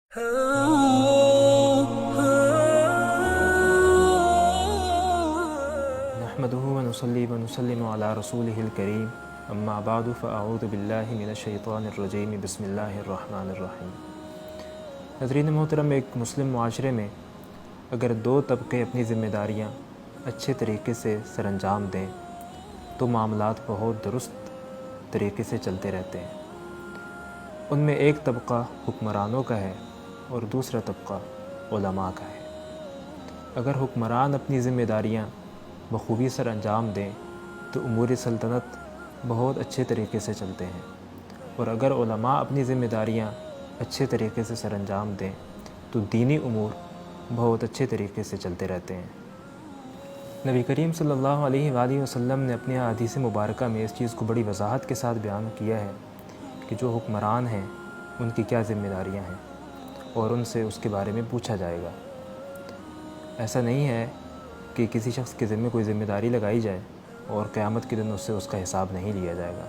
نحمده ونصلي ونسلم على رسوله الكريم اما بعد فاعوذ باللہ من الشیطان الرجیم بسم اللہ الرحمن الرحیم۔ حضرین محترم، ایک مسلم معاشرے میں اگر دو طبقے اپنی ذمہ داریاں اچھے طریقے سے سر انجام دیں تو معاملات بہت درست طریقے سے چلتے رہتے ہیں۔ ان میں ایک طبقہ حکمرانوں کا ہے اور دوسرا طبقہ علماء کا ہے۔ اگر حکمران اپنی ذمہ داریاں بخوبی سر انجام دیں تو امور سلطنت بہت اچھے طریقے سے چلتے ہیں، اور اگر علماء اپنی ذمہ داریاں اچھے طریقے سے سر انجام دیں تو دینی امور بہت اچھے طریقے سے چلتے رہتے ہیں۔ نبی کریم صلی اللہ علیہ وآلہ وسلم نے اپنی احادیث مبارکہ میں اس چیز کو بڑی وضاحت کے ساتھ بیان کیا ہے کہ جو حکمران ہیں ان کی کیا ذمہ داریاں ہیں اور ان سے اس کے بارے میں پوچھا جائے گا۔ ایسا نہیں ہے کہ کسی شخص کے ذمہ کوئی ذمہ داری لگائی جائے اور قیامت کے دن اس سے اس کا حساب نہیں لیا جائے گا،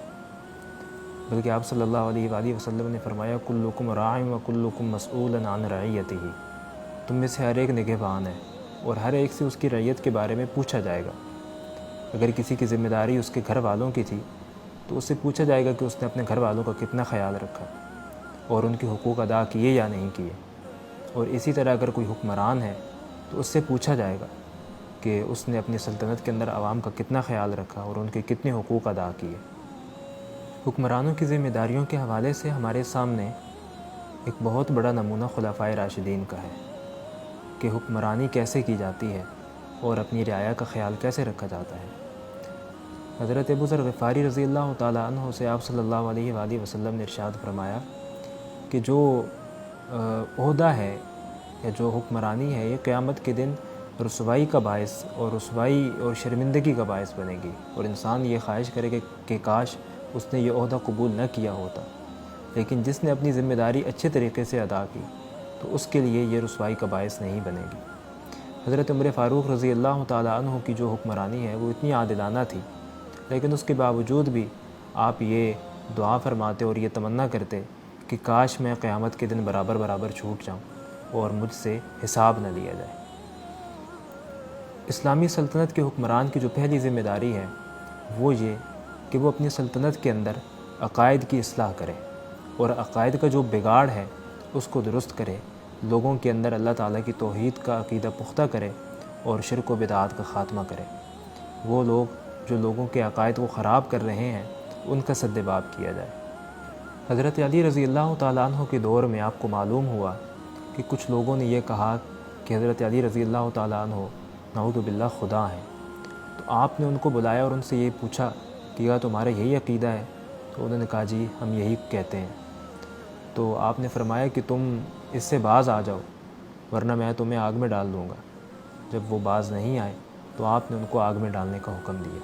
بلکہ آپ صلی اللہ علیہ وآلہ وسلم نے فرمایا کلکم راع و کلکم مسئول عن رعیتہ، تم میں سے ہر ایک نگہبان ہے اور ہر ایک سے اس کی رعیت کے بارے میں پوچھا جائے گا۔ اگر کسی کی ذمہ داری اس کے گھر والوں کی تھی تو اس سے پوچھا جائے گا کہ اس نے اپنے گھر والوں کا کتنا خیال رکھا اور ان کے حقوق ادا کیے یا نہیں کیے، اور اسی طرح اگر کوئی حکمران ہے تو اس سے پوچھا جائے گا کہ اس نے اپنی سلطنت کے اندر عوام کا کتنا خیال رکھا اور ان کے کتنے حقوق ادا کیے۔ حکمرانوں کی ذمہ داریوں کے حوالے سے ہمارے سامنے ایک بہت بڑا نمونہ خلفائے راشدین کا ہے کہ حکمرانی کیسے کی جاتی ہے اور اپنی رعایا کا خیال کیسے رکھا جاتا ہے۔ حضرت ابو ذر غفاری رضی اللہ تعالیٰ عنہ سے آپ صلی اللہ علیہ وآلہ وسلم نے ارشاد فرمایا کہ جو عہدہ ہے یا جو حکمرانی ہے یہ قیامت کے دن رسوائی کا باعث اور رسوائی اور شرمندگی کا باعث بنے گی، اور انسان یہ خواہش کرے کہ کاش اس نے یہ عہدہ قبول نہ کیا ہوتا، لیکن جس نے اپنی ذمہ داری اچھے طریقے سے ادا کی تو اس کے لیے یہ رسوائی کا باعث نہیں بنے گی۔ حضرت عمر فاروق رضی اللہ تعالیٰ عنہ کی جو حکمرانی ہے وہ اتنی عادلانہ تھی، لیکن اس کے باوجود بھی آپ یہ دعا فرماتے اور یہ تمنا کرتے کہ کاش میں قیامت کے دن برابر برابر چھوٹ جاؤں اور مجھ سے حساب نہ لیا جائے۔ اسلامی سلطنت کے حکمران کی جو پہلی ذمہ داری ہے وہ یہ کہ وہ اپنی سلطنت کے اندر عقائد کی اصلاح کرے اور عقائد کا جو بگاڑ ہے اس کو درست کرے، لوگوں کے اندر اللہ تعالیٰ کی توحید کا عقیدہ پختہ کرے اور شرک و بدعات کا خاتمہ کرے۔ وہ لوگ جو لوگوں کے عقائد کو خراب کر رہے ہیں ان کا سد باب کیا جائے۔ حضرت علی رضی اللہ تعالیٰ عنہ کے دور میں آپ کو معلوم ہوا کہ کچھ لوگوں نے یہ کہا کہ حضرت علی رضی اللہ تعالیٰ عنہ نعوذ باللہ خدا ہیں، تو آپ نے ان کو بلایا اور ان سے یہ پوچھا کہ کیا تمہارا یہی عقیدہ ہے؟ تو انہوں نے کہا جی ہم یہی کہتے ہیں۔ تو آپ نے فرمایا کہ تم اس سے باز آ جاؤ ورنہ میں تمہیں آگ میں ڈال دوں گا۔ جب وہ باز نہیں آئے تو آپ نے ان کو آگ میں ڈالنے کا حکم دیا۔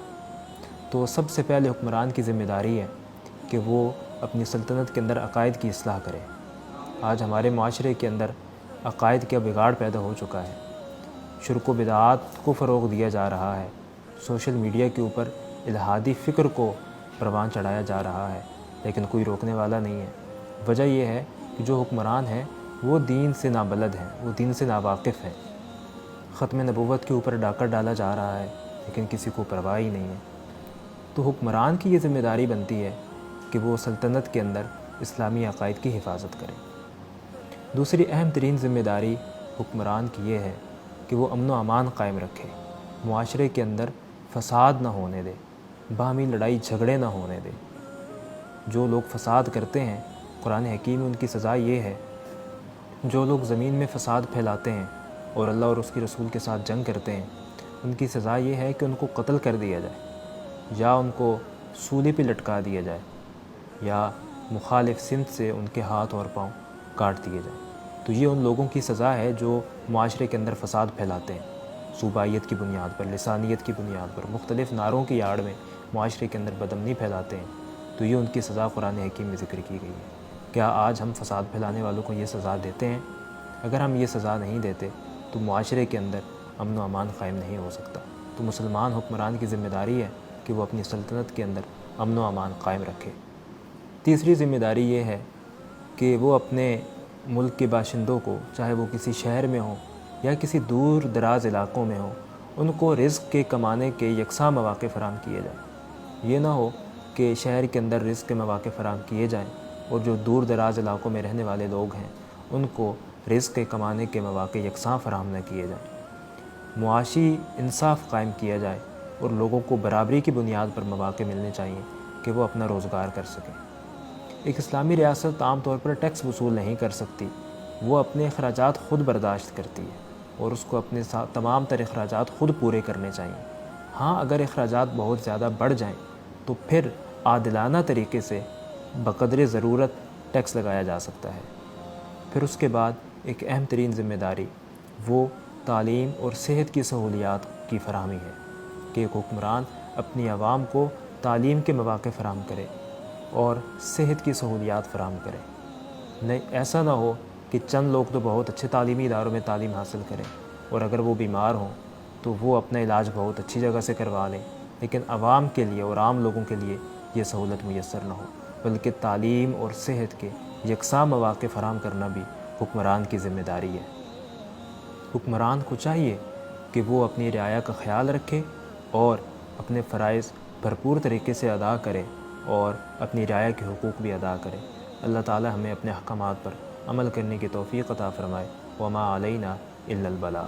تو سب سے پہلے حکمران کی ذمہ داری ہے کہ وہ اپنی سلطنت کے اندر عقائد کی اصلاح کرے۔ آج ہمارے معاشرے کے اندر عقائد کا بگاڑ پیدا ہو چکا ہے، شرک و بدعات کو فروغ دیا جا رہا ہے، سوشل میڈیا کے اوپر الہادی فکر کو پروان چڑھایا جا رہا ہے، لیکن کوئی روکنے والا نہیں ہے۔ وجہ یہ ہے کہ جو حکمران ہیں وہ دین سے نابلد ہیں، وہ دین سے ناواقف ہیں۔ ختم نبوت کے اوپر ڈاکہ ڈالا جا رہا ہے لیکن کسی کو پرواہ ہی نہیں ہے۔ تو حکمران کی یہ ذمہ داری بنتی ہے کہ وہ سلطنت کے اندر اسلامی عقائد کی حفاظت کرے۔ دوسری اہم ترین ذمہ داری حکمران کی یہ ہے کہ وہ امن و امان قائم رکھے، معاشرے کے اندر فساد نہ ہونے دے، باہمی لڑائی جھگڑے نہ ہونے دے۔ جو لوگ فساد کرتے ہیں قرآن حکیم میں ان کی سزا یہ ہے، جو لوگ زمین میں فساد پھیلاتے ہیں اور اللہ اور اس کی رسول کے ساتھ جنگ کرتے ہیں ان کی سزا یہ ہے کہ ان کو قتل کر دیا جائے، یا ان کو سولی پہ لٹکا دیا جائے، یا مخالف سمت سے ان کے ہاتھ اور پاؤں کاٹ دیے جائیں۔ تو یہ ان لوگوں کی سزا ہے جو معاشرے کے اندر فساد پھیلاتے ہیں، صوبائیت کی بنیاد پر، لسانیت کی بنیاد پر، مختلف نعروں کی آڑ میں معاشرے کے اندر بدامنی پھیلاتے ہیں، تو یہ ان کی سزا قرآن حکیم میں ذکر کی گئی ہے۔ کیا آج ہم فساد پھیلانے والوں کو یہ سزا دیتے ہیں؟ اگر ہم یہ سزا نہیں دیتے تو معاشرے کے اندر امن و امان قائم نہیں ہو سکتا۔ تو مسلمان حکمران کی ذمہ داری ہے کہ وہ اپنی سلطنت کے اندر امن و امان قائم رکھے۔ تیسری ذمہ داری یہ ہے کہ وہ اپنے ملک کے باشندوں کو، چاہے وہ کسی شہر میں ہوں یا کسی دور دراز علاقوں میں ہوں، ان کو رزق کے کمانے کے یکساں مواقع فراہم کیے جائیں۔ یہ نہ ہو کہ شہر کے اندر رزق کے مواقع فراہم کیے جائیں اور جو دور دراز علاقوں میں رہنے والے لوگ ہیں ان کو رزق کے کمانے کے مواقع یکساں فراہم نہ کیے جائیں۔ معاشی انصاف قائم کیا جائے اور لوگوں کو برابری کی بنیاد پر مواقع ملنے چاہیے کہ وہ اپنا روزگار کر سکیں۔ ایک اسلامی ریاست عام طور پر ٹیکس وصول نہیں کر سکتی، وہ اپنے اخراجات خود برداشت کرتی ہے اور اس کو اپنے تمام تر اخراجات خود پورے کرنے چاہیے۔ ہاں، اگر اخراجات بہت زیادہ بڑھ جائیں تو پھر عادلانہ طریقے سے بقدر ضرورت ٹیکس لگایا جا سکتا ہے۔ پھر اس کے بعد ایک اہم ترین ذمہ داری وہ تعلیم اور صحت کی سہولیات کی فراہمی ہے کہ ایک حکمران اپنی عوام کو تعلیم کے مواقع فراہم کرے اور صحت کی سہولیات فراہم کرے۔ نہیں، ایسا نہ ہو کہ چند لوگ تو بہت اچھے تعلیمی اداروں میں تعلیم حاصل کریں اور اگر وہ بیمار ہوں تو وہ اپنا علاج بہت اچھی جگہ سے کروا لیں، لیکن عوام کے لیے اور عام لوگوں کے لیے یہ سہولت میسر نہ ہو، بلکہ تعلیم اور صحت کے یکساں مواقع فراہم کرنا بھی حکمران کی ذمہ داری ہے۔ حکمران کو چاہیے کہ وہ اپنی رعایا کا خیال رکھے اور اپنے فرائض بھرپور طریقے سے ادا کرے اور اپنی رعایا کے حقوق بھی ادا کرے۔ اللہ تعالی ہمیں اپنے احکامات پر عمل کرنے کی توفیق عطا فرمائے۔ وما علینا الا البلاغ۔